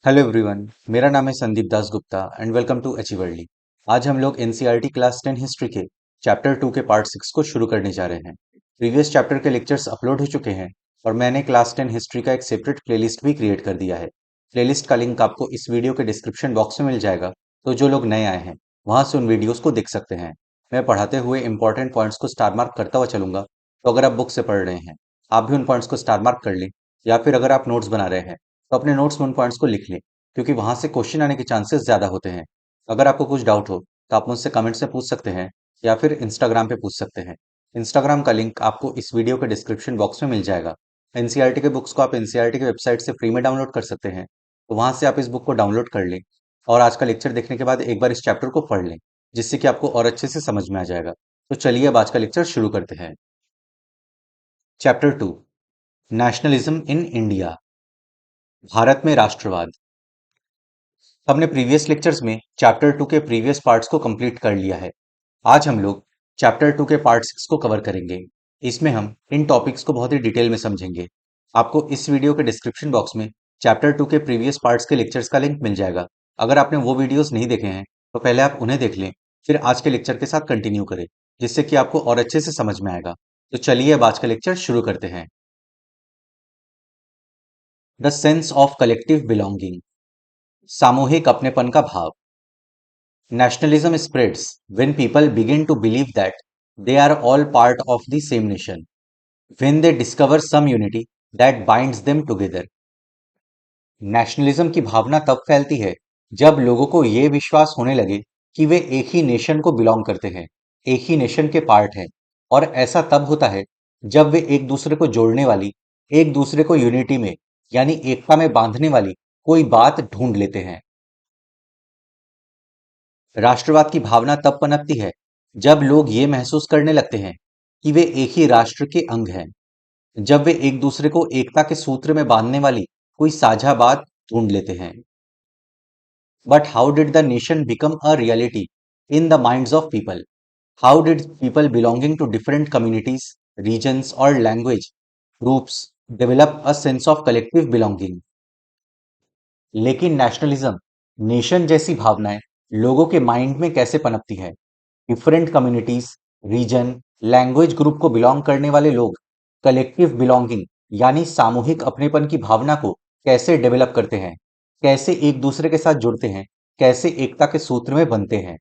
Hello everyone, मेरा नाम है Sandeep Das Gupta and welcome to अचीवर्ली। आज हम लोग एनसीईआरटी क्लास 10 हिस्ट्री के चैप्टर 2 के पार्ट 6 को शुरू करने जा रहे हैं। प्रीवियस चैप्टर के लेक्चर्स अपलोड हो चुके हैं और मैंने क्लास 10 हिस्ट्री का एक सेपरेट प्लेलिस्ट भी क्रिएट कर दिया है। प्लेलिस्ट का लिंक आपको इस वीडियो के डिस्क्रिप्शन बॉक्स में मिल जाएगा, तो जो लोग नए आए हैं वहां से उन वीडियोस को देख सकते हैं। मैं पढ़ाते हुए इंपॉर्टेंट पॉइंट्स को स्टार मार्क करता हुआ चलूंगा, तो अगर आप बुक से पढ़ रहे हैं आप भी उन पॉइंट्स को स्टार मार्क कर लें, या फिर अगर आप नोट्स बना रहे हैं तो अपने नोट्स में उन पॉइंट्स को लिख लें, क्योंकि वहां से क्वेश्चन आने के चांसेस ज्यादा होते हैं। अगर आपको कुछ डाउट हो तो आप मुझसे कमेंट से पूछ सकते हैं या फिर इंस्टाग्राम पे पूछ सकते हैं। इंस्टाग्राम का लिंक आपको इस वीडियो के डिस्क्रिप्शन बॉक्स में मिल जाएगा। एनसीईआरटी के बुक्स को आप एनसीईआरटी की वेबसाइट से फ्री में डाउनलोड कर सकते हैं, तो वहां से आप इस बुक को डाउनलोड कर लें और आज का लेक्चर देखने के बाद एक बार इस चैप्टर को पढ़ लें, जिससे कि आपको और अच्छे से समझ में आ जाएगा। तो चलिए अब आज का लेक्चर शुरू करते हैं। Chapter 2, nationalism in India, Bharat में राष्ट्रवाद। हमने प्रीवियस लेक्चर्स में चैप्टर 2 के प्रीवियस पार्ट्स को कंप्लीट कर लिया है। आज हम लोग चैप्टर 2 के पार्ट 6 को कवर करेंगे। इसमें हम इन टॉपिक्स को बहुत ही डिटेल में समझेंगे। आपको इस वीडियो के डिस्क्रिप्शन बॉक्स में चैप्टर 2 के प्रीवियस पार्ट्स के लेक्चर्स का लिंक मिल जाएगा। अगर आपने वो वीडियोस नहीं देखे हैं तो पहले आप उन्हें देख लें, फिर आज के लेक्चर के साथ कंटिन्यू करें, जिससे कि आपको और अच्छे से समझ में आएगा। तो चलिए अब आज का लेक्चर शुरू करते हैं। The sense of collective belonging, सामूहिक अपनेपन का भाव। Nationalism spreads when people begin to believe that they are all part of the same nation, when they discover some unity that binds them together. Nationalism की भावना तब फैलती है जब लोगों को ये विश्वास होने लगे कि वे एक ही नेशन को बिलोंग करते हैं, एक ही नेशन के पार्ट हैं, और ऐसा तब होता है जब वे एक दूसरे को जोड़ने वाली, एक दूसरे को यूनिटी में यानी एकता में बांधने वाली कोई बात ढूंढ लेते हैं। राष्ट्रवाद की भावना तब पनपती है जब लोग ये महसूस करने लगते हैं कि वे एक ही राष्ट्र के अंग हैं, जब वे एक दूसरे को एकता के सूत्र में बांधने वाली कोई साझा बात ढूंढ लेते हैं। But how did the nation become a reality in the minds of people? How did people belonging to different communities, regions और language groups develop a sense of collective belonging? लेकिन नेशनलिज्म, नेशन जैसी भावनाएं लोगों के mind में कैसे पनपती है? Different communities, region, language group को बिलोंग करने वाले लोग कलेक्टिव बिलोंगिंग यानी सामूहिक अपनेपन की भावना को कैसे डेवलप करते हैं, कैसे एक दूसरे के साथ जुड़ते हैं, कैसे एकता के सूत्र में बनते हैं?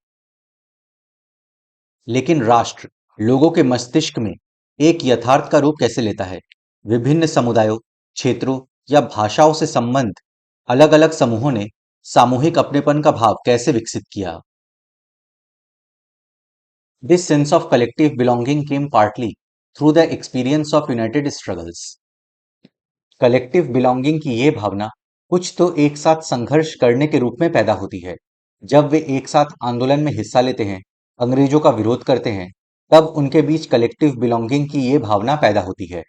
लेकिन राष्ट्र लोगों के मस्तिष्क में एक यथार्थ का रूप कैसे लेता है? विभिन्न समुदायों, क्षेत्रों या भाषाओं से संबंध अलग अलग समूहों ने सामूहिक अपनेपन का भाव कैसे विकसित किया? This sense of collective belonging came partly through the experience of united struggles. Collective belonging की ये भावना कुछ तो एक साथ संघर्ष करने के रूप में पैदा होती है। जब वे एक साथ आंदोलन में हिस्सा लेते हैं, अंग्रेजों का विरोध करते हैं, तब उनके बीच कलेक्टिव बिलोंगिंग की ये भावना पैदा होती है।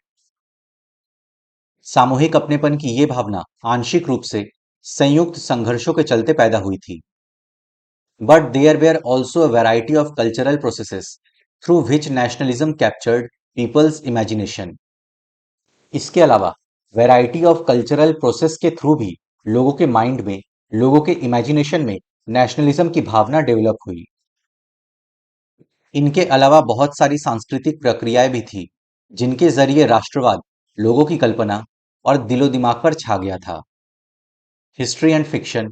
सामूहिक अपनेपन की ये भावना आंशिक रूप से संयुक्त संघर्षों के चलते पैदा हुई थी। But there were also a variety of cultural processes through which nationalism captured people's imagination. इसके अलावा वैरायटी ऑफ कल्चरल प्रोसेस के थ्रू भी लोगों के माइंड में, लोगों के इमेजिनेशन में नेशनलिज्म की भावना डेवलप हुई। इनके अलावा बहुत सारी सांस्कृतिक प्रक्रियाएं भी थी जिनके जरिए राष्ट्रवाद लोगों की कल्पना और दिलो दिमाग पर छा गया था। History and fiction,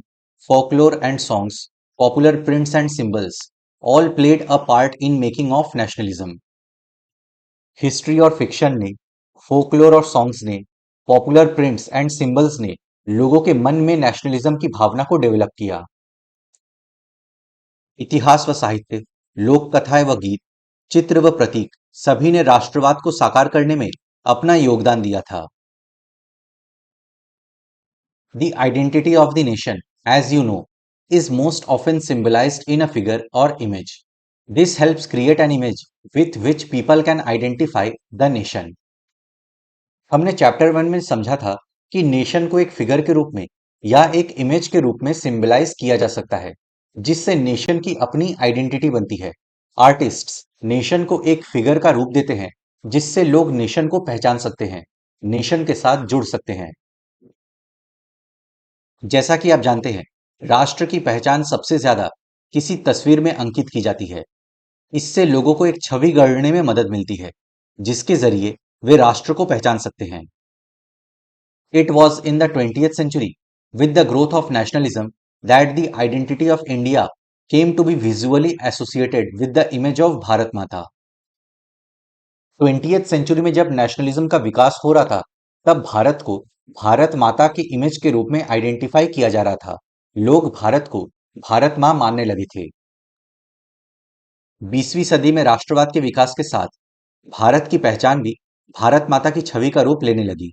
folklore and songs, popular prints and symbols all played a part in making of nationalism. History और फिक्शन ने, फोकलोर और सॉन्ग्स ने, पॉपुलर प्रिंट्स एंड सिंबल्स ने लोगों के मन में नेशनलिज्म की भावना को डेवलप किया। इतिहास व साहित्य, लोक कथाएं व गीत, चित्र व प्रतीक सभी ने राष्ट्रवाद को साकार करने में अपना योगदान दिया था। The identity of the nation, as you know, is most often symbolized in a figure or image. This helps create an image with which people can identify the nation. हमने चैप्टर 1 में समझा था कि नेशन को एक figure के रूप में या एक इमेज के रूप में सिंबलाइज किया जा सकता है, जिससे नेशन की अपनी आइडेंटिटी बनती है। आर्टिस्ट्स नेशन को एक फिगर का रूप देते हैं जिससे लोग नेशन को पहचान सकते हैं, नेशन के साथ जुड़ सकते हैं। जैसा कि आप जानते हैं, राष्ट्र की पहचान सबसे ज्यादा किसी तस्वीर में अंकित की जाती है। इससे लोगों को एक छवि गढ़ने में मदद मिलती है, जिसके जरिए वे राष्ट्र को पहचान सकते हैं। It was in the 20th century, with the growth of nationalism, that the identity of India came to be visually associated with the image of Bharat माता। 20th सेंचुरी में जब नेशनलिज्म का विकास हो रहा था, तब भारत को भारत माता की इमेज के रूप में आइडेंटिफाई किया जा रहा था। लोग भारत को भारत मां मानने लगे थे। 20वीं सदी में राष्ट्रवाद के विकास के साथ भारत की पहचान भी भारत माता की छवि का रूप लेने लगी।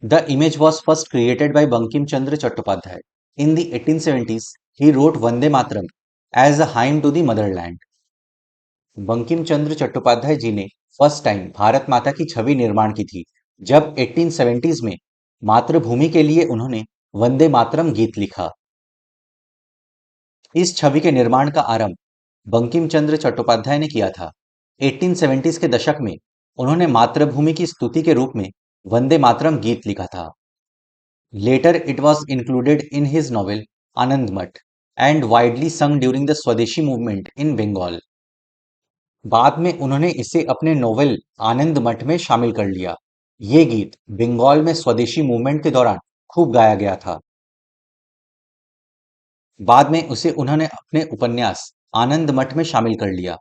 The image was first created by Bankim Chandra Chattopadhyay. In the 1870s, he wrote Vande Mataram as a hymn to the motherland. Bankim Chandra Chattopadhyay जी ने फर्स्ट टाइम भारत माता की छवि निर्माण की थी, जब 1870s में मातृभूमि के लिए उन्होंने वंदे मातरम गीत लिखा। इस छवि के निर्माण का आरंभ बंकिम चंद्र चट्टोपाध्याय ने किया था। 1870s के दशक में उन्होंने मातृभूमि की स्तुति के रूप में वंदे मातरम गीत लिखा था। Later it was included in his novel Anandmat and widely sung during the Swadeshi movement in Bengal. बाद में उन्होंने इसे अपने नोवेल आनंद मठ में शामिल कर लिया। ये गीत बंगाल में स्वदेशी मूवमेंट के दौरान खूब गाया गया था। बाद में उसे उन्होंने अपने उपन्यास आनंद मठ में शामिल कर लिया।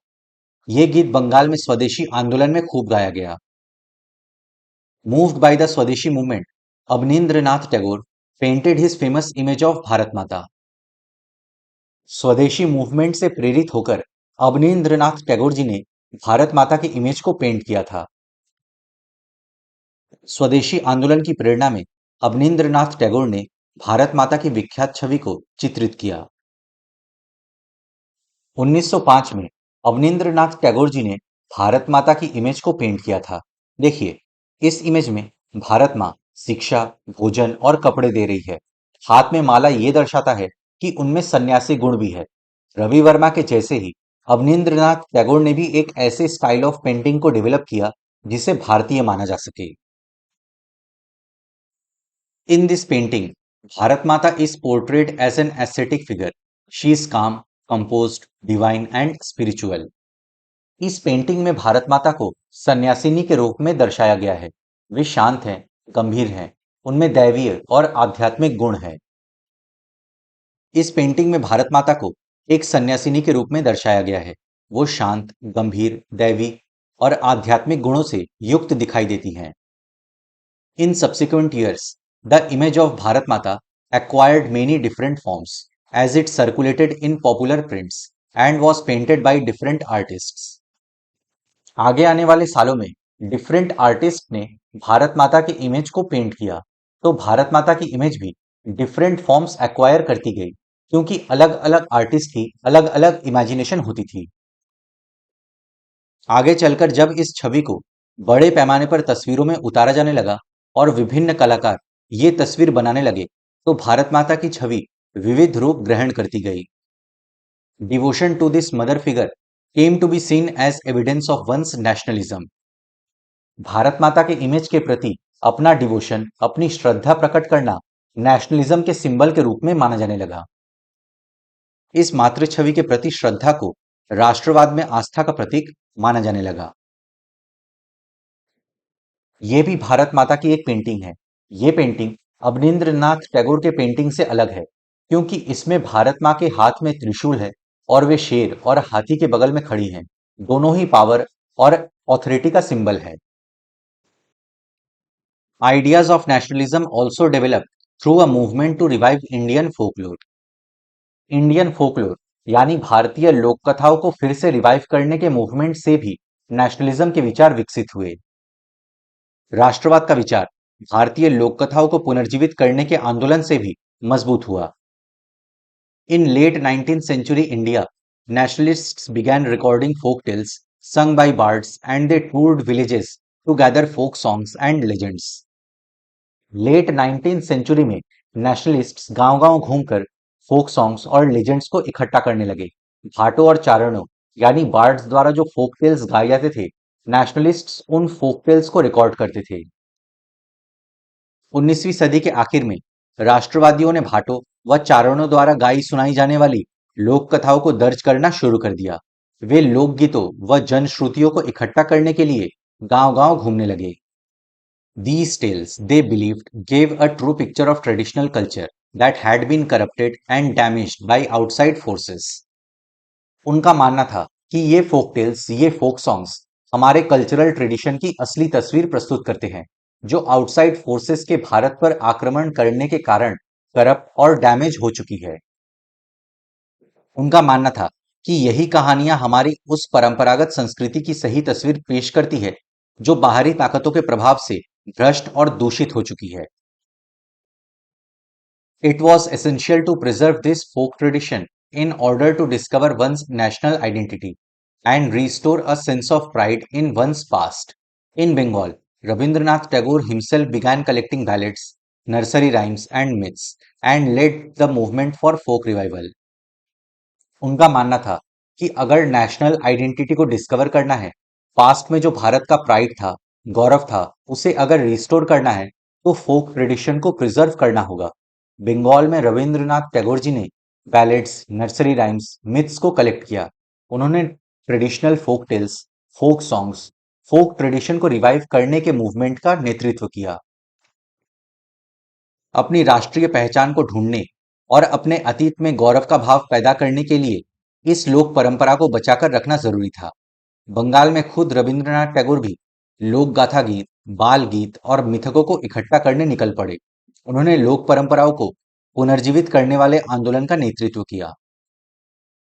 ये गीत बंगाल में स्वदेशी आंदोलन में खूब गाया गया। Moved by the Swadeshi movement, Abanindranath Tagore painted his famous image of Bharat Mata. स्वदेशी मूवमेंट से प्रेरित होकर अवनींद्रनाथ टैगोर जी ने भारत माता की इमेज को पेंट किया था। स्वदेशी आंदोलन की प्रेरणा में अवनींद्रनाथ टैगोर ने भारत माता की विख्यात छवि को चित्रित किया। 1905 में अवनींद्रनाथ टैगोर जी ने भारत माता की इमेज को पेंट किया था। देखिए, इस इमेज में भारत माँ शिक्षा, भोजन और कपड़े दे रही है। हाथ में माला ये दर्शाता है कि उनमें सन्यासी गुण भी है। रवि वर्मा के जैसे ही अवनींद्रनाथ टैगोर ने भी एक ऐसे स्टाइल ऑफ पेंटिंग को डेवलप किया जिसे भारतीय माना जा सके। In this painting, Bharat Mata is portrayed as an ascetic figure. She is calm, composed, divine and spiritual. इस पेंटिंग में भारत माता को सन्यासिनी के रूप में दर्शाया गया है। वे शांत हैं, गंभीर हैं, उनमें दैवीय और आध्यात्मिक गुण है। इस पेंटिंग में भारत माता को एक सन्यासिनी के रूप में दर्शाया गया है। वो शांत, गंभीर, दैवी और आध्यात्मिक गुणों से युक्त दिखाई देती हैं। In subsequent years, the image of Bharat Mata acquired many different forms as it circulated in popular prints and was painted by different artists. आगे आने वाले सालों में डिफरेंट आर्टिस्ट ने भारत माता की इमेज को पेंट किया, तो भारत माता की इमेज भी डिफरेंट फॉर्म्स एक्वायर करती गई, क्योंकि अलग अलग आर्टिस्ट की अलग अलग इमेजिनेशन होती थी। आगे चलकर जब इस छवि को बड़े पैमाने पर तस्वीरों में उतारा जाने लगा और विभिन्न कलाकार ये तस्वीर बनाने लगे, तो भारत माता की छवि विविध रूप ग्रहण करती गई। Devotion to this mother figure came to be seen as evidence of one's nationalism. Bharat Mata के इमेज के प्रति अपना डिवोशन, अपनी श्रद्धा प्रकट करना नेशनलिज्म के सिंबल के रूप में माना जाने लगा। इस मातृ छवि के प्रति श्रद्धा को राष्ट्रवाद में आस्था का प्रतीक माना जाने लगा। ये भी भारत माता की एक पेंटिंग है। ये पेंटिंग अवनींद्रनाथ टैगोर के पेंटिंग से अलग है, क्योंकि इसमें भारत माँ के हाथ में त्रिशूल है और वे शेर और हाथी के बगल में खड़ी हैं। दोनों ही पावर और ऑथोरिटी का सिंबल है। Ideas of nationalism also develop through a movement to revive Indian folklore. Indian folklore यानी भारतीय लोक कथाओं को फिर से रिवाइव करने के मूवमेंट से भी नेशनलिज्म के विचार विकसित हुए। राष्ट्रवाद का विचार भारतीय लोक कथाओं को पुनर्जीवित करने के आंदोलन से भी मजबूत हुआ। इन late 19th century India, nationalists began recording folk tales sung by bards and they toured villages to gather folk songs and legends. Late 19th century में नेशनलिस्ट्स गांव-गांव घूमकर फोक सॉन्ग्स और लेजेंड्स को इकट्ठा करने लगे। भाटों और चारणों यानी बार्ड्स द्वारा जो फोक टेल्स गाए जाते थे, नेशनलिस्ट्स उन फोक टेल्स को रिकॉर्ड करते थे। 19वीं सदी के आखिर में राष्ट्रवादियों ने भाटों व चारणों द्वारा गाई सुनाई जाने वाली लोक कथाओं को दर्ज करना शुरू कर दिया। वे लोकगीतों व जनश्रुतियों को इकट्ठा करने के लिए गांव-गांव घूमने लगे। These tales, they believed, gave a true picture of traditional culture that had been corrupted and damaged by outside forces. उनका मानना था कि ये फोक टेल्स, ये फोक सॉन्ग्स हमारे कल्चरल ट्रेडिशन की असली तस्वीर प्रस्तुत करते हैं, जो आउटसाइड फोर्सेस के भारत पर आक्रमण करने के कारण करप्ट और डैमेज हो चुकी है। उनका मानना था कि यही कहानियां हमारी उस परंपरागत संस्कृति की सही तस्वीर पेश करती है, जो बाहरी ताकतों के प्रभाव से भ्रष्ट और दूषित हो चुकी है। It was essential to preserve this folk tradition in order to discover one's national identity and restore a sense of pride in one's past. In Bengal, Rabindranath Tagore himself began collecting ballads, nursery rhymes, and myths and led the movement for folk revival. उनका मानना था कि अगर national identity को discover करना है, past में जो भारत का प्राइड था, गौरव था, उसे अगर रिस्टोर करना है, तो फोक ट्रेडिशन को प्रिजर्व करना होगा। बंगाल में रविंद्रनाथ टैगोर जी ने बैलेड्स, नर्सरी राइम्स, मिथ्स को कलेक्ट किया। उन्होंने traditional folk tales, folk songs, folk tradition को रिवाइव करने के मूवमेंट का नेतृत्व किया। अपनी राष्ट्रीय पहचान को ढूंढने और अपने अतीत में गौरव का भाव पैदा करने के लिए इस लोक परंपरा को बचाकर रखना जरूरी था। बंगाल में खुद रविंद्रनाथ टैगोर भी लोक गाथा गीत, बाल गीत और मिथकों को इकट्ठा करने निकल पड़े। उन्होंने लोक परंपराओं को पुनर्जीवित करने वाले आंदोलन का नेतृत्व किया।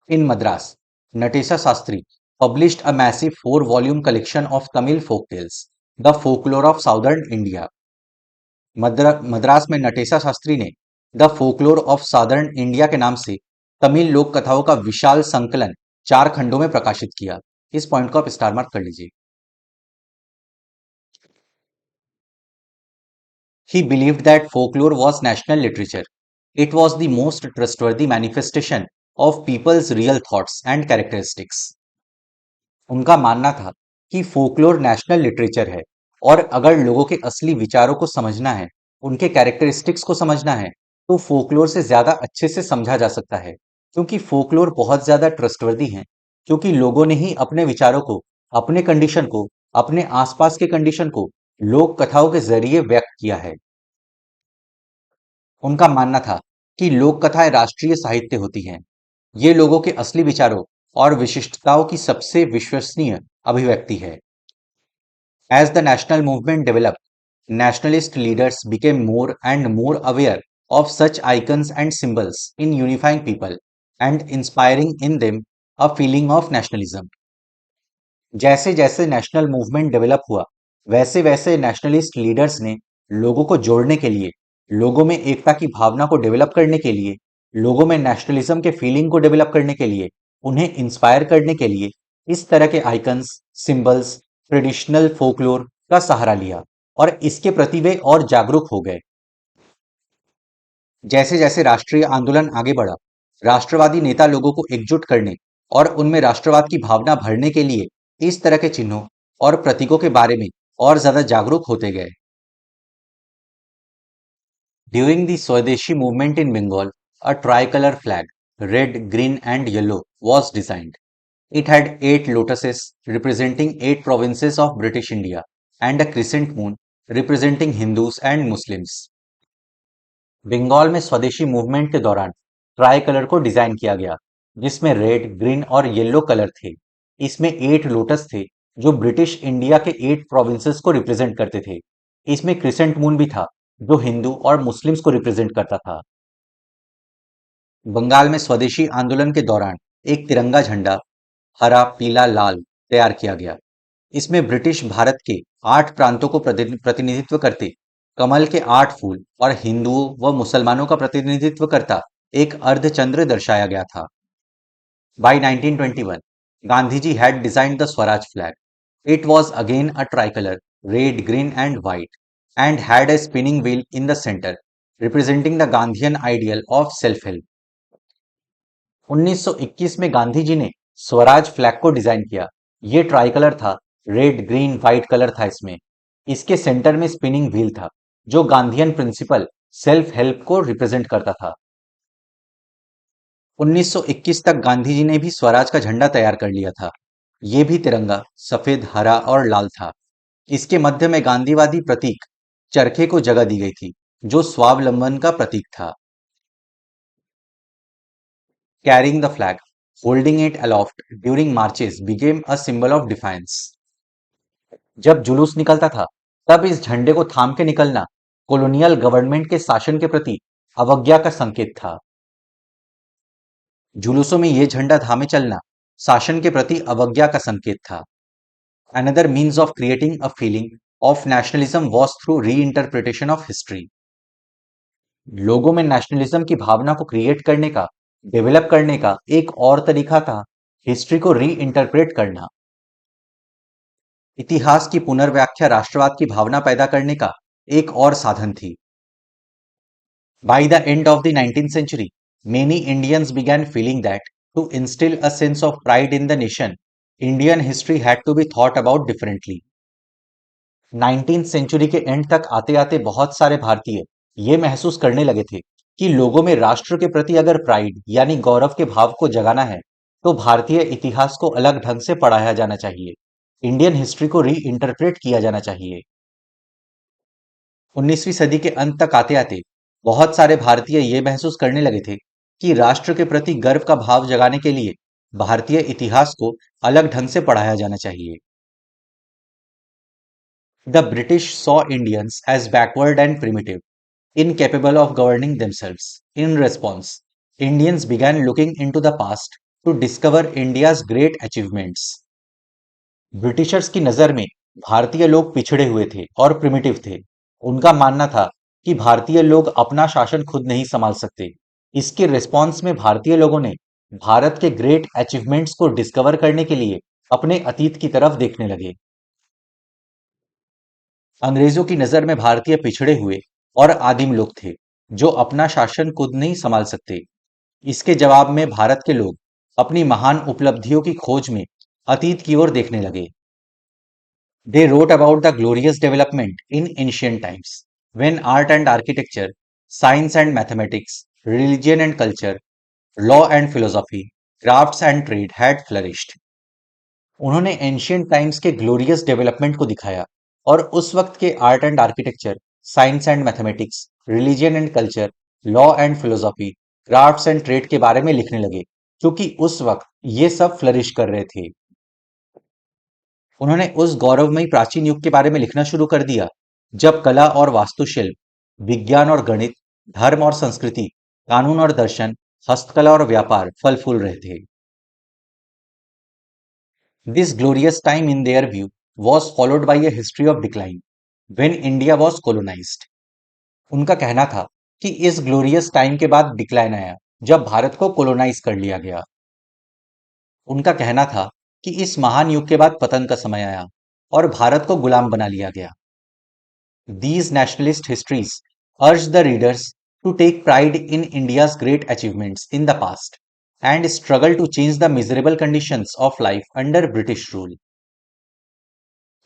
इन Madras, नटेशा Shastri published a massive 4-volume collection of Tamil folk tales, The Folklore of Southern India. Madras में नटेशा शास्त्री ने the folklore of southern India के नाम से तमिल लोक कथाओं का विशाल संकलन 4 खंडों में प्रकाशित किया। इस पॉइंट को आप स्टार मार्क कर लीजिए। He believed that folklore was national literature. It was the most trustworthy manifestation of people's real thoughts and characteristics. उनका मानना था कि फोकलोर नेशनल लिटरेचर है और अगर लोगों के असली विचारों को समझना है, उनके कैरेक्टरिस्टिक्स को समझना है, तो फोकलोर से ज्यादा अच्छे से समझा जा सकता है, क्योंकि फोकलोर बहुत ज्यादा ट्रस्टवर्दी है, क्योंकि लोगों ने ही अपने विचारों को, अपने कंडीशन को, अपने आसपास के कंडीशन को लोक कथाओं के जरिए व्यक्त किया है। उनका मानना था कि लोक कथाएं राष्ट्रीय साहित्य होती हैं। ये लोगों के असली विचारों और विशिष्टताओं की सबसे विश्वसनीय अभिव्यक्ति है। As the national movement developed, nationalist leaders became more and more aware of such icons and symbols in unifying people and inspiring in them a feeling of nationalism. जैसे जैसे नेशनल मूवमेंट डेवलप हुआ, वैसे वैसे nationalist leaders ने लोगों को जोड़ने के लिए, लोगों में एकता की भावना को डेवलप करने के लिए, लोगों में नेशनलिज्म के फीलिंग को डेवलप करने के लिए, उन्हें इंस्पायर करने के लिए इस तरह के आइकन्स, सिंबल्स, ट्रेडिशनल फोकलोर का सहारा लिया और इसके प्रति वे और जागरूक हो गए। जैसे जैसे राष्ट्रीय आंदोलन आगे बढ़ा, राष्ट्रवादी नेता लोगों को एकजुट करने और उनमें राष्ट्रवाद की भावना भरने के लिए इस तरह के चिन्हों और प्रतीकों के बारे में और ज्यादा जागरूक होते गए। During the Swadeshi movement in Bengal, a tricolor flag, red, green, and yellow, was designed. It had 8 lotuses representing 8 provinces of British India and a crescent moon representing Hindus and Muslims. Bengal में स्वदेशी मूवमेंट के दौरान ट्राई कलर को design किया गया, जिसमें red, green और yellow colour थे। इसमें 8 लोटस थे जो ब्रिटिश इंडिया के 8 प्रोविंसेस को रिप्रेजेंट करते थे। इसमें क्रिसेंट मून भी था जो हिंदू और मुस्लिम्स को रिप्रेजेंट करता था। बंगाल में स्वदेशी आंदोलन के दौरान एक तिरंगा झंडा हरा, पीला, लाल तैयार किया गया। इसमें ब्रिटिश भारत के 8 प्रांतों को प्रतिनिधित्व करते कमल के 8 फूल और हिंदुओं व मुसलमानों का प्रतिनिधित्व करता एक अर्धचंद्र दर्शाया गया था। By 1921, Gandhiji had designed the Swaraj flag. It was again a tricolor, red, green, and white, and had a spinning wheel in the center, representing the Gandhian ideal of self-help. 1921 में गांधी जी ने स्वराज फ्लैग को design किया। ये try colour था, red, green, white colour था इसमें। इसके centre में स्पिनिंग व्हील था जो गांधीयन प्रिंसिपल सेल्फ हेल्प को रिप्रेजेंट करता था। 1921 तक गांधी जी ने भी स्वराज का झंडा तैयार कर लिया था। ये भी तिरंगा सफेद, हरा और लाल था। इसके मध्य में गांधीवादी प्रतीक चरखे को जगह दी गई थी, जो स्वावलंबन का प्रतीक था। Carrying the flag, holding it aloft during marches became a symbol of defiance. जब जुलूस निकलता था, तब इस झंडे को थाम के निकलना कॉलोनियल गवर्नमेंट के शासन के प्रति अवज्ञा का संकेत था। जुलूसों में ये झंडा थामे चलना शासन के प्रति अवज्ञा का संकेत था। Another means of creating a feeling of nationalism was through reinterpretation of history. लोगों में नेशनलिज्म की भावना को क्रिएट करने का, डेवलप करने का एक और तरीका था हिस्ट्री को री इंटरप्रेट करना। इतिहास की पुनर्व्याख्या राष्ट्रवाद की भावना पैदा करने का एक और साधन थी। By the end of the 19th century, many Indians began feeling that to instill a sense of pride in the nation, Indian history had to be thought about differently. 19th century के end तक आते आते बहुत सारे भारतीय ये महसूस करने लगे थे कि लोगों में राष्ट्र के प्रति अगर प्राइड यानी गौरव के भाव को जगाना है, तो भारतीय इतिहास को अलग ढंग से पढ़ाया जाना चाहिए। इंडियन हिस्ट्री को री इंटरप्रेट किया जाना चाहिए। 19वीं सदी के अंत तक आते आते बहुत सारे भारतीय ये महसूस करने लगे थे कि राष्ट्र के प्रति गर्व का भाव जगाने के लिए भारतीय इतिहास को अलग ढंग से पढ़ाया जाना चाहिए। The British saw Indians as backward and primitive, incapable of governing themselves. In response, Indians began looking into the past to discover India's great achievements. Britishers की नजर में भारतीय लोग पिछड़े हुए थे और प्रिमिटिव थे। उनका मानना था कि भारतीय लोग अपना शासन खुद नहीं संभाल सकते। इसके रिस्पॉन्स में भारतीय लोगों ने भारत के ग्रेट अचीवमेंट्स को डिस्कवर करने के लिए अपने अतीत की तरफ देखने लगे। अंग्रेजों की नजर में भारतीय पिछड़े हुए और आदिम लोग थे, जो अपना शासन खुद नहीं संभाल सकते। इसके जवाब में भारत के लोग अपनी महान उपलब्धियों की खोज में अतीत की ओर देखने लगे। They wrote about the glorious development in ancient times, when art and architecture, science and mathematics, religion and culture, law and philosophy, crafts and trade had flourished. उन्होंने एंशियंट टाइम्स के ग्लोरियस डेवलपमेंट को दिखाया और उस वक्त के art and architecture, science and mathematics, religion and culture, law and philosophy, crafts and trade के बारे में लिखने लगे, क्योंकि उस वक्त ये सब फ्लरिश कर रहे थे। उन्होंने उस गौरवमयी प्राचीन युग के बारे में लिखना शुरू कर दिया जब कला और वास्तुशिल्प, विज्ञान और गणित, धर्म और संस्कृति, कानून और दर्शन, हस्तकला और व्यापार फल फूल रहे थे। This glorious time in their view was followed by a history of decline when India was colonized. उनका कहना था कि इस ग्लोरियस टाइम के बाद डिक्लाइन आया जब भारत को कोलोनाइज कर लिया गया। उनका कहना था कि इस महान युग के बाद पतन का समय आया और भारत को गुलाम बना लिया गया। These nationalist histories urge the readers to take pride in India's great achievements in the past and struggle to change the miserable conditions of life under British rule.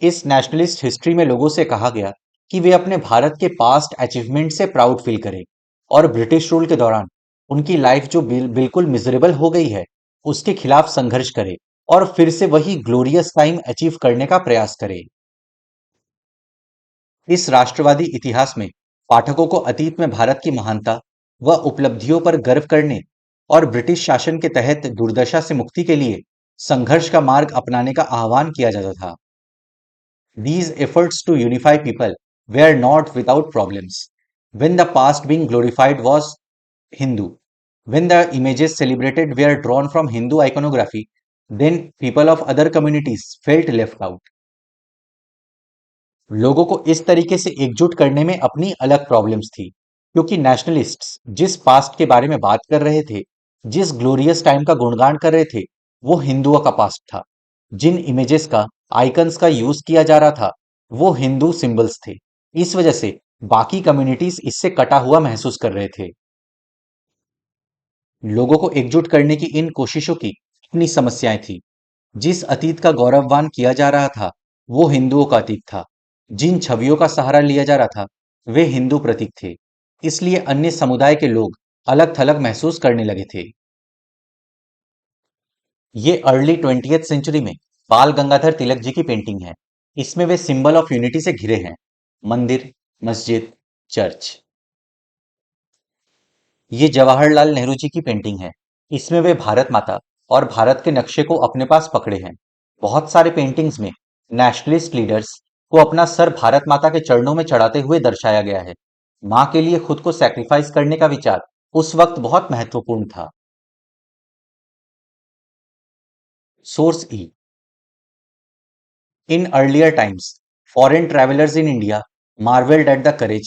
इस नेशनलिस्ट हिस्ट्री में लोगों से कहा गया कि वे अपने भारत के पास्ट अचीवमेंट से प्राउड फील करें और ब्रिटिश रूल के दौरान उनकी लाइफ जो बिल्कुल मिजरेबल हो गई है, उसके खिलाफ संघर्ष करें और फिर से वही ग्लोरियस टाइम अचीव करने का प्रयास करें। इस राष्ट्रवादी इतिहास में पाठकों को अतीत में भारत की महानता व उपलब्धियों पर गर्व करने और ब्रिटिश शासन के तहत दुर्दशा से मुक्ति के लिए संघर्ष का मार्ग अपनाने का आह्वान किया जाता था। These efforts to unify people were not without problems. When the past being glorified was Hindu, when the images celebrated were drawn from Hindu iconography, then people of other communities felt left out. लोगों को इस तरीके से एकजुट करने में अपनी अलग प्रॉब्लम्स थी, क्योंकि नेशनलिस्ट्स जिस पास्ट के बारे में बात कर रहे थे, जिस ग्लोरियस टाइम का गुणगान कर रहे थे, वो हिंदुओं का पास्ट था। जिन इमेजेस का, आइकन्स का यूज किया जा रहा था, वो हिंदू सिंबल्स थे। इस वजह से बाकी कम्युनिटीज इससे कटा हुआ महसूस कर रहे थे। लोगों को एकजुट करने की इन कोशिशों की अपनी समस्याएं थी। जिस अतीत का गौरववान किया जा रहा था, वो हिंदुओं का अतीत था। जिन छवियों का सहारा लिया जा रहा था, वे हिंदू प्रतीक थे, इसलिए अन्य समुदाय के लोग अलग थलग महसूस करने लगे थे। ये अर्ली 20th सेंचुरी में बाल गंगाधर तिलक जी की पेंटिंग है। इसमें वे सिंबल ऑफ यूनिटी से घिरे हैं, मंदिर, मस्जिद, चर्च। ये जवाहरलाल नेहरू जी की पेंटिंग है। इसमें वे भारत माता और भारत के नक्शे को अपने पास पकड़े हैं। बहुत सारे पेंटिंग्स में नेशनलिस्ट लीडर्स को अपना सर भारत माता के चरणों में चढ़ाते हुए दर्शाया गया है। मां के लिए खुद को सैक्रिफाइस करने का विचार उस वक्त बहुत महत्वपूर्ण था। Source E. In earlier times, foreign travelers in India marveled at the courage,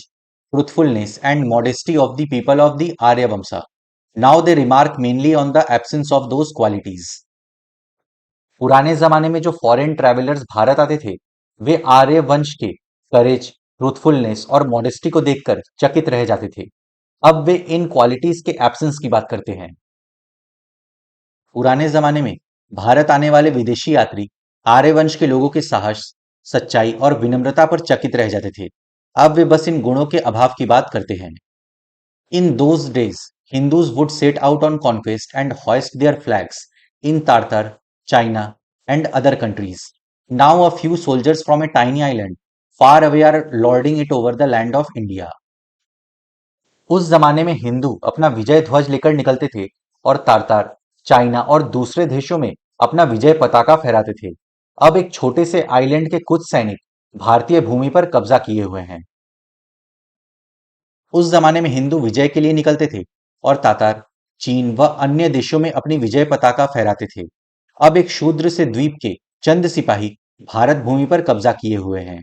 truthfulness, and modesty of the people of the Aryavamsa. Now they remark mainly on the absence of those qualities. पुराने जमाने में जो foreign travellers Bharat आते थे, वे आर्य वंश के करेज, truthfulness और modesty को देखकर चकित रह जाते थे। अब वे इन क्वालिटीज के एब्सेंस की बात करते हैं। पुराने जमाने में भारत आने वाले विदेशी यात्री आर्यवंश के लोगों के साहस, सच्चाई और विनम्रता पर चकित रह जाते थे। अब वे बस इन गुणों के अभाव की बात करते हैं। In those days Hindus would set out on conquest and hoist their flags in Tartar, China, and other countries. Now a few soldiers from a tiny island far away are lording it over the land of India. उस जमाने में हिंदू अपना विजय ध्वज लेकर निकलते थे और तारतार, चाइना और दूसरे देशों में अपना विजय पताका फहराते थे। अब एक छोटे से आइलैंड के कुछ सैनिक भारतीय भूमि पर कब्जा किए हुए हैं। उस जमाने में हिंदू विजय के लिए निकलते थे और तातार, चीन व अन्य देशों में अपनी विजय पताका फहराते थे। अब एक शूद्र से द्वीप के चंद सिपाही भारत भूमि पर कब्जा किए हुए हैं।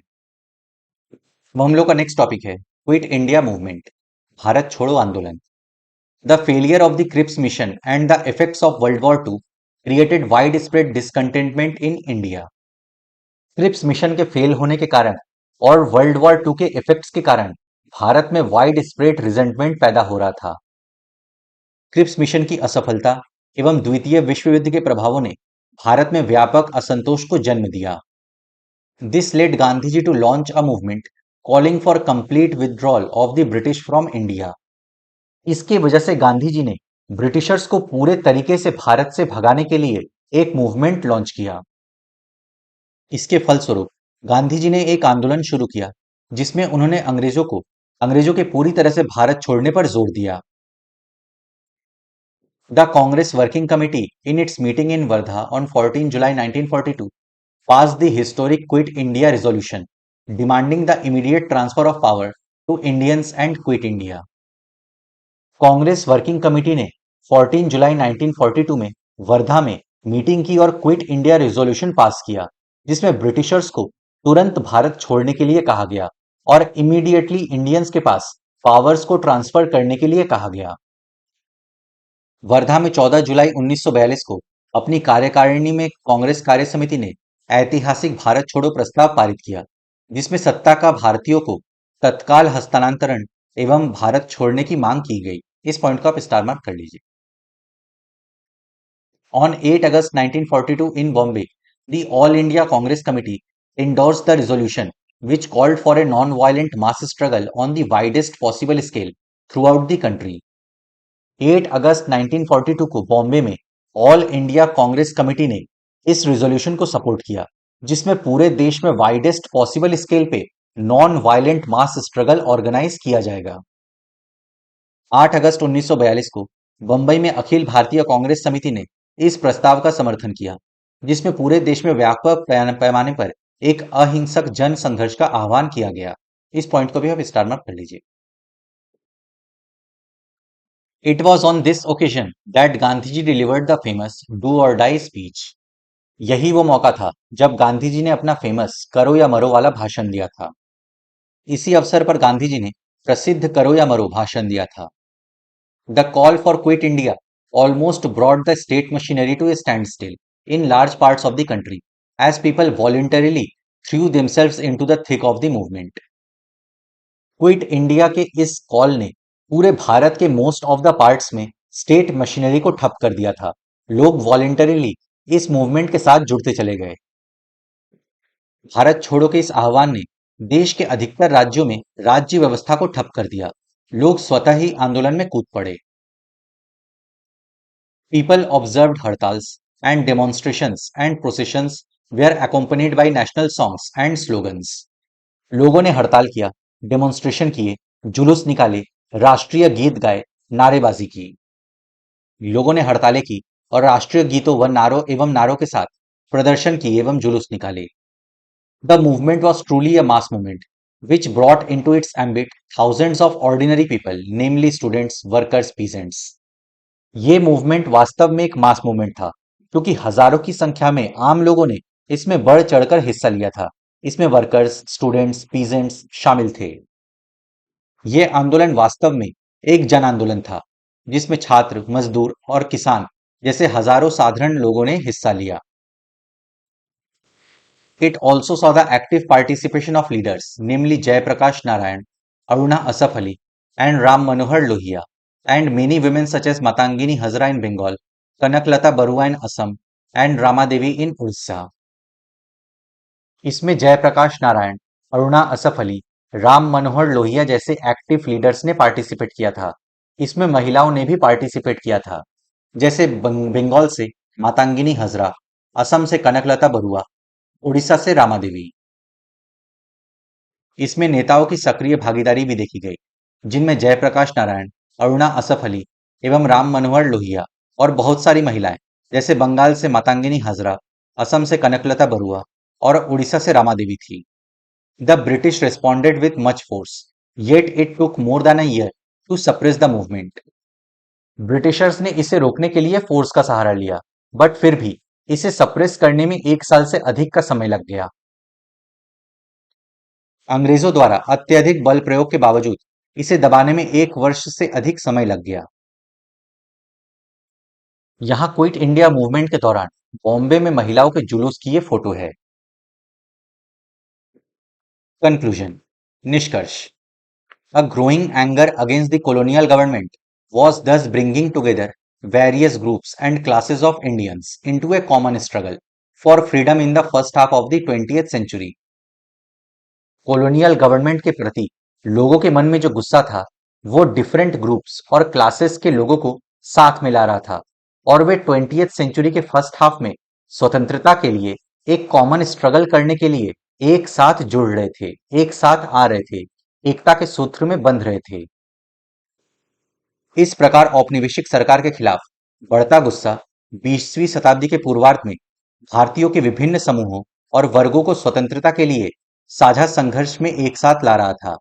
अब हम लोग का नेक्स्ट टॉपिक है क्विट इंडिया मूवमेंट, भारत छोड़ो आंदोलन। The failure of the Cripps mission and the effects of World War II created widespread discontentment in India. Cripps mission के फेल होने के कारण और वर्ल्ड वॉर टू के इफेक्ट्स के कारण भारत में वाइड स्प्रेड रिजेंटमेंट पैदा हो रहा था। क्रिप्स मिशन की असफलता एवं द्वितीय विश्व युद्ध के प्रभावों ने भारत में व्यापक असंतोष को जन्म दिया। This led Gandhi ji to launch a movement calling for complete withdrawal of the British from India. इसकी वजह से गांधी जी ने ब्रिटिशर्स को पूरे तरीके से भारत से भगाने के लिए एक मूवमेंट लॉन्च किया। इसके फलस्वरूप गांधी जी ने एक आंदोलन शुरू किया जिसमें उन्होंने अंग्रेजों के पूरी तरह से भारत छोड़ने पर जोर दिया। The Congress working committee in its meeting in Wardha on 14 July 1942 passed the historic Quit India resolution demanding the immediate transfer of power to Indians and quit India. Congress working committee ने 14 जुलाई 1942 में वर्धा में मीटिंग की और क्विट इंडिया रेजोल्यूशन पास किया जिसमें Britishers को तुरंत भारत छोड़ने के लिए कहा गया और इमीडिएटली इंडियंस के पास पावर्स को ट्रांसफर करने के लिए कहा गया। वर्धा में 14 जुलाई 1942 को अपनी कार्यकारिणी में कांग्रेस कार्य समिति ने ऐतिहासिक भारत छोड़ो प्रस्ताव पारित किया जिसमें सत्ता का भारतीयों को तत्काल हस्तांतरण एवं भारत छोड़ने की मांग की गई। इस पॉइंट को आप स्टार मार्क कर लीजिए। On 8 August 1942 in Bombay, the All India Congress Committee endorsed the resolution which called for a non-violent mass struggle on the widest possible scale throughout the country. 8 अगस्त 1942 को बॉम्बे में ऑल इंडिया कांग्रेस कमेटी ने इस resolution को support किया जिसमें पूरे देश में वाइडेस्ट पॉसिबल स्केल पे non violent mass struggle organise किया जाएगा। 8 अगस्त 1942 को बंबई में अखिल भारतीय कांग्रेस समिति ने इस प्रस्ताव का समर्थन किया जिसमें पूरे देश में व्यापक पैमाने पर एक अहिंसक जन संघर्ष का आह्वान किया गया। इस पॉइंट को भी आप स्टार मार्क कर लीजिए। It was on this occasion that Gandhi ji delivered the famous "Do or Die" speech. यही वो मौका था जब गांधी जी ने अपना फेमस करो या मरो वाला भाषण दिया था। इसी अवसर पर गांधी जी ने प्रसिद्ध करो या मरो भाषण दिया था। The call for quit India almost brought the state machinery to a standstill in large parts of the country as people voluntarily threw themselves into the thick of the movement. Quit India के इस call ने पूरे भारत के most of the parts में state machinery को ठप कर दिया था। लोग वॉलेंटरीली इस मूवमेंट के साथ जुड़ते चले गए। भारत छोड़ो के इस आह्वान ने देश के अधिकतर राज्यों में राज्य व्यवस्था को ठप कर दिया। लोग स्वतः ही आंदोलन में कूद पड़े। People observed hartals and demonstrations and processions were accompanied by national songs and slogans. लोगों ने हड़ताल किया, डेमोन्स्ट्रेशन किए, जुलूस निकाले, राष्ट्रीय गीत गाए, नारेबाजी की। लोगों ने हड़तालें की और राष्ट्रीय गीतों व नारों एवं नारों के साथ प्रदर्शन किए एवं जुलूस निकाले। The movement was truly a mass movement, which brought into its ambit thousands of ordinary people, namely students, workers, peasants. ये मूवमेंट वास्तव में एक मास मूवमेंट था, क्योंकि हजारों की संख्या में आम लोगों ने इसमें बढ़ चढ़कर हिस्सा लिया था। इसमें वर्कर्स, स्टूडेंट्स, पीजेंट्स शामिल थे। ये आंदोलन वास्तव में एक जन आंदोलन था, जिसमें छात्र, मजदूर और किसान जैसे हजारों साधारण लोगों ने हिस्सा लिया। It also saw the active participation of leaders, namely Jayaprakash Narayan, Aruna Asaf Ali, and Ram Manohar Lohia, and many women such as Matangini Hazra in Bengal, Kanaklata Barua in Assam, and Ramadevi in Odisha. इसमें जयप्रकाश नारायण, अरुणा असफ अली, राम मनोहर लोहिया जैसे active leaders ने participate किया था। इसमें महिलाओं ने भी participate किया था, जैसे बंगाल से मातांगिनी हजरा, असम से कनकलता बरुआ, उड़ीसा से रामा देवी। इसमें नेताओं की सक्रिय भागीदारी भी देखी गई, जिनमें जयप्रकाश नारायण, अरुणा असफ अली एवं राम मनोहर लोहिया और बहुत सारी महिलाएं, जैसे बंगाल से मातांगिनी हाजरा, असम से कनकलता बरुआ और उड़ीसा से रामा देवी थी। The British responded with much force, yet it took more than a year to suppress the movement. Britishers ने इसे रोकने के लिए फोर्स का सहारा लिया, बट फिर भी इसे सप्रेस करने में 1 साल से अधिक का समय लग गया। अंग्रेजों द्वारा अत्यधिक बल प्रयोग के बावजूद इसे दबाने में 1 वर्ष से अधिक समय लग गया। यहाँ क्विट इंडिया मूवमेंट के दौरान बॉम्बे में महिलाओं के जुलूस की ये फोटो है। कंक्लूजन, निष्कर्ष। A growing anger against the colonial government was thus bringing together various groups and classes of Indians into a common struggle for freedom in the first half of the 20th century. Colonial government के प्रति लोगों के मन में जो गुस्सा था, वो डिफरेंट ग्रुप्स और क्लासेस के लोगों को साथ मिला रहा था, और वे 20th सेंचुरी के फर्स्ट हाफ में स्वतंत्रता के लिए एक कॉमन स्ट्रगल करने के लिए एक साथ जुड़ रहे थे, एक साथ आ रहे थे, एकता के सूत्र में बंध रहे थे। इस प्रकार औपनिवेशिक सरकार के खिलाफ बढ़ता गुस्सा 20वीं शताब्दी के पूर्वार्ध में भारतीयों के विभिन्न समूहों और वर्गों को स्वतंत्रता के लिए साझा संघर्ष में एक साथ ला रहा था।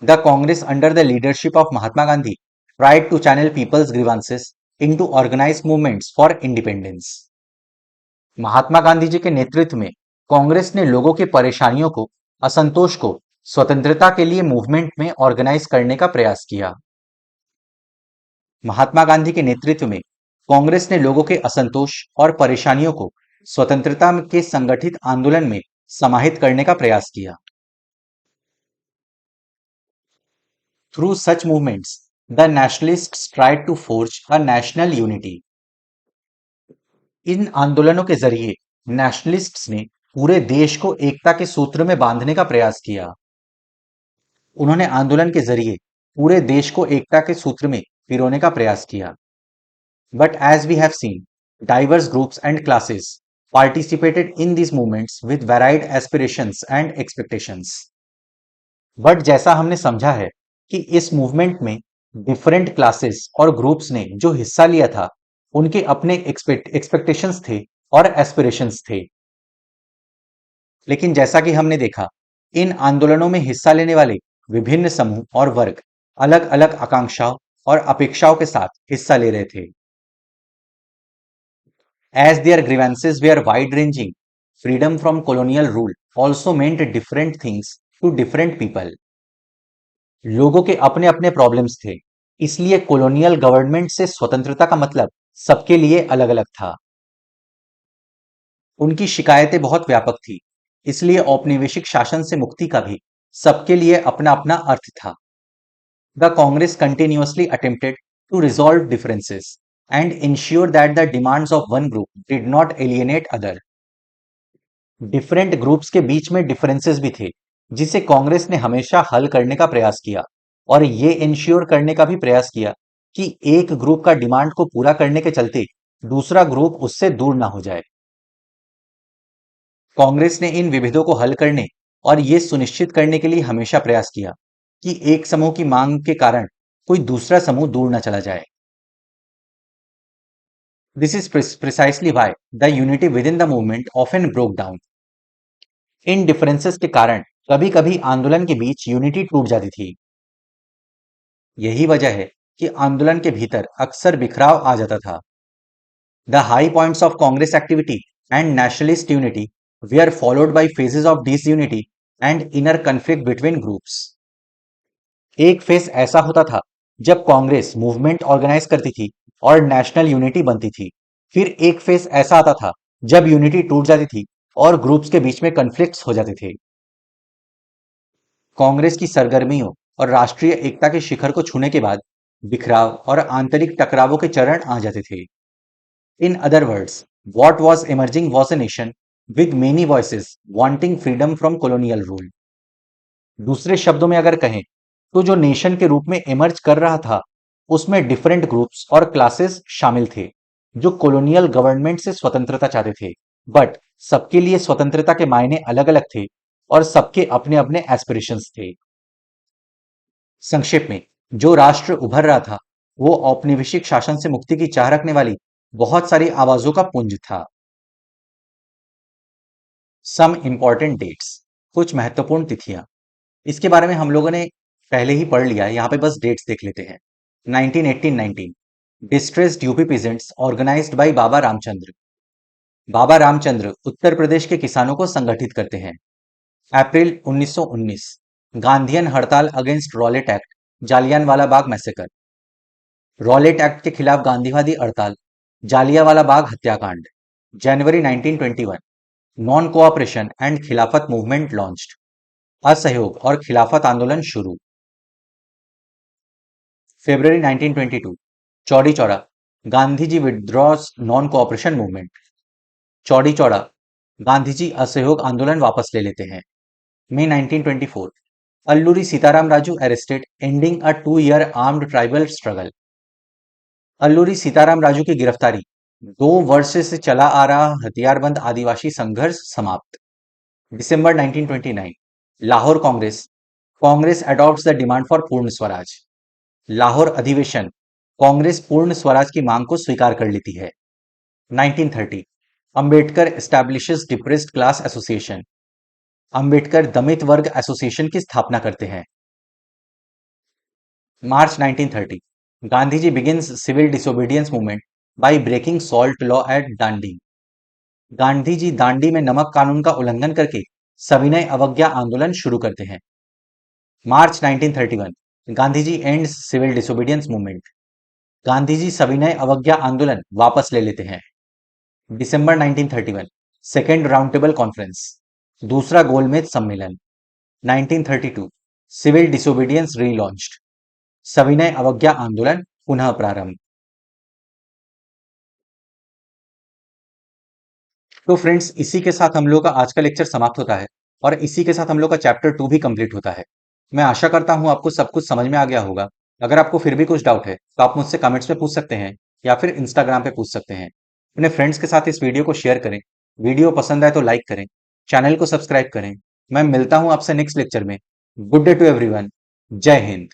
The Congress under the leadership of Mahatma Gandhi tried to channel people's grievances into organized movements for independence. Mahatma Gandhi ji के नेतृत्व में कांग्रेस ने लोगों के परेशानियों को, असंतोष को स्वतंत्रता के लिए मूवमेंट में ऑर्गेनाइज करने का प्रयास किया। महात्मा गांधी के नेतृत्व में कांग्रेस ने लोगों के असंतोष और परेशानियों को स्वतंत्रता के संगठित आंदोलन में समाहित करने का प्रयास किया। Through such movements the nationalists tried to forge a national unity. इन आंदोलनों के जरिए नेशनलिस्ट्स ने पूरे देश को एकता के सूत्र में बांधने का प्रयास किया। उन्होंने आंदोलन के जरिए पूरे देश को एकता के सूत्र में पिरोने का प्रयास किया। But as we have seen, diverse groups and classes participated in these movements with varied aspirations and expectations. But जैसा हमने समझा है कि इस मूवमेंट में डिफरेंट क्लासेस और ग्रुप्स ने जो हिस्सा लिया था, उनके अपने एक्सपेक्टेशंस थे और एस्पिरेशंस थे। लेकिन जैसा कि हमने देखा, इन आंदोलनों में हिस्सा लेने वाले विभिन्न समूह और वर्ग अलग अलग आकांक्षाओं और अपेक्षाओं के साथ हिस्सा ले रहे थे। As their grievances were wide-ranging, freedom from colonial rule also meant different things to different people. लोगों के अपने अपने प्रॉब्लम्स थे, इसलिए कॉलोनियल गवर्नमेंट से स्वतंत्रता का मतलब सबके लिए अलग अलग था। उनकी शिकायतें बहुत व्यापक थी, इसलिए औपनिवेशिक शासन से मुक्ति का भी सबके लिए अपना अपना अर्थ था। The Congress continuously attempted to resolve differences and ensure that the demands of one group did not alienate other. Different groups के बीच में डिफरेंसेस भी थे, जिसे कांग्रेस ने हमेशा हल करने का प्रयास किया और ये इंश्योर करने का भी प्रयास किया कि एक ग्रुप का डिमांड को पूरा करने के चलते दूसरा ग्रुप उससे दूर ना हो जाए। कांग्रेस ने इन विभेदों को हल करने और ये सुनिश्चित करने के लिए हमेशा प्रयास किया कि एक समूह की मांग के कारण कोई दूसरा समूह दूर न चला जाए। This is precisely why the unity with in the movement often broke down. In differences के कारण कभी कभी आंदोलन के बीच यूनिटी टूट जाती थी। यही वजह है कि आंदोलन के भीतर अक्सर बिखराव आ जाता था। The high points of Congress activity and nationalist unity were followed by phases of disunity and inner conflict between groups. एक फेज ऐसा होता था जब कांग्रेस मूवमेंट ऑर्गेनाइज करती थी और नेशनल यूनिटी बनती थी। फिर एक फेज ऐसा आता था जब यूनिटी टूट जाती थी और ग्रुप्स के बीच में कन्फ्लिक्ट्स हो जाते थे। कांग्रेस की सरगर्मियों और राष्ट्रीय एकता के शिखर को छूने के बाद बिखराव और आंतरिक टकरावों के चरण आ जाते थे। In other words, what was emerging was a nation with many voices wanting freedom from colonial rule। दूसरे शब्दों में अगर कहें तो जो नेशन के रूप में इमर्ज कर रहा था उसमें डिफरेंट ग्रुप्स और क्लासेस शामिल थे जो कॉलोनियल गवर्नमेंट से स्वतंत्रता चाहते थे। बट सबके लिए स्वतंत्रता के मायने अलग अलग थे और सबके अपने अपने एस्पिरेशंस थे। संक्षेप में, जो राष्ट्र उभर रहा था वो औपनिवेशिक शासन से मुक्ति की चाह रखने वाली बहुत सारी आवाजों का पुंज था। सम इंपॉर्टेंट डेट्स, कुछ महत्वपूर्ण तिथियां। इसके बारे में हम लोगों ने पहले ही पढ़ लिया है, यहाँ पे बस डेट्स देख लेते हैं। 1918-19 distressed UP peasants organised by Baba Ramchandra. Baba Ramchandra Uttar Pradesh के किसानों को संगठित करते हैं। April 1919 Gandhian hartal against Rowlatt Act, Jallianwala Bagh massacre. Rowlatt Act के खिलाफ गांधीवादी हड़ताल, जालियावाला बाग हत्याकांड। January 1921 non cooperation and Khilafat movement launched, असहयोग और खिलाफत आंदोलन शुरू। February 1922 Chauri Chaura Gandhi ji withdraws non cooperation movement. Chauri Chaura Gandhi जी असहयोग आंदोलन वापस ले लेते हैं। मई 1924 अल्लूरी सीताराम राजू अरेस्टेड, एंडिंग अ 2 year armed tribal struggle. Alluri Sitaram Raju की गिरफ्तारी, 2 वर्ष से चला आ रहा हथियारबंद आदिवासी संघर्ष समाप्त। दिसंबर 1929 Lahore Congress, Congress adopts the demand for पूर्ण स्वराज। लाहौर अधिवेशन, कांग्रेस पूर्ण स्वराज की मांग को स्वीकार कर लेती है। 1930 Ambedkar establishes depressed class association, Ambedkar दमित वर्ग एसोसिएशन की स्थापना करते हैं। March 1930 Gandhi ji begins civil disobedience movement by breaking salt law at Dandi. Gandhi ji Dandi में नमक कानून का उल्लंघन करके सविनय अवज्ञा आंदोलन शुरू करते हैं। March 1931 Gandhi ji ends civil disobedience movement, Gandhi ji सविनय अवज्ञा आंदोलन वापस ले लेते हैं। December 1931 second round table conference, दूसरा गोलमेज सम्मेलन। 1932 सिविल डिसोबीडियंस रीलॉन्च्ड, सविनय अवज्ञा आंदोलन पुनः प्रारंभ। तो फ्रेंड्स, इसी के साथ हम लोग का आज का लेक्चर समाप्त होता है और इसी के साथ हम लोग का चैप्टर 2 भी कंप्लीट होता है। मैं आशा करता हूं आपको सब कुछ समझ में आ गया होगा। अगर आपको फिर भी कुछ डाउट है तो आप मुझसे कमेंट्स में पूछ सकते हैं या फिर इंस्टाग्राम पे पूछ सकते हैं। अपने फ्रेंड्स के साथ इस वीडियो को शेयर करें। वीडियो पसंद आए तो लाइक करें, चैनल को सब्सक्राइब करें। मैं मिलता हूं आपसे नेक्स्ट लेक्चर में। Good day to everyone. जय हिंद।